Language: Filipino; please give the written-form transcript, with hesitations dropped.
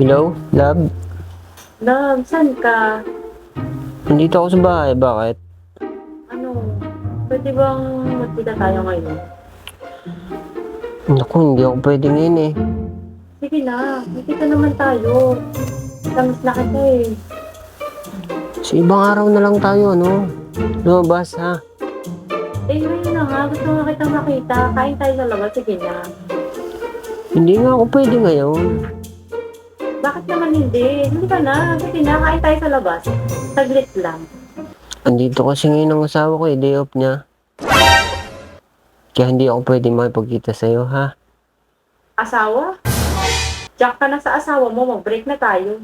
Hello, love? Love, saan ka? Nandito ako sa bahay, bakit? Ano, pwede bang magkita tayo ngayon? Naku, hindi ako pwede ngayon eh. Sige na, magkita naman tayo. Tamis na kita eh. Sa ibang araw na lang tayo, ano? Lumabas, ha? Eh, ngayon na nga, gusto nga kitang makita. Kain tayo sa labas, sige na. Hindi nga ako pwede ngayon. Bakit naman hindi? Hindi ka na, sige na, kain tayo sa labas. Saglit lang. Andito kasi ngayon ang asawa ko eh, day off niya. Kaya hindi ako pwede makipagkita sa'yo, ha? Asawa? Jack ka na sa asawa mo, mag-break na tayo.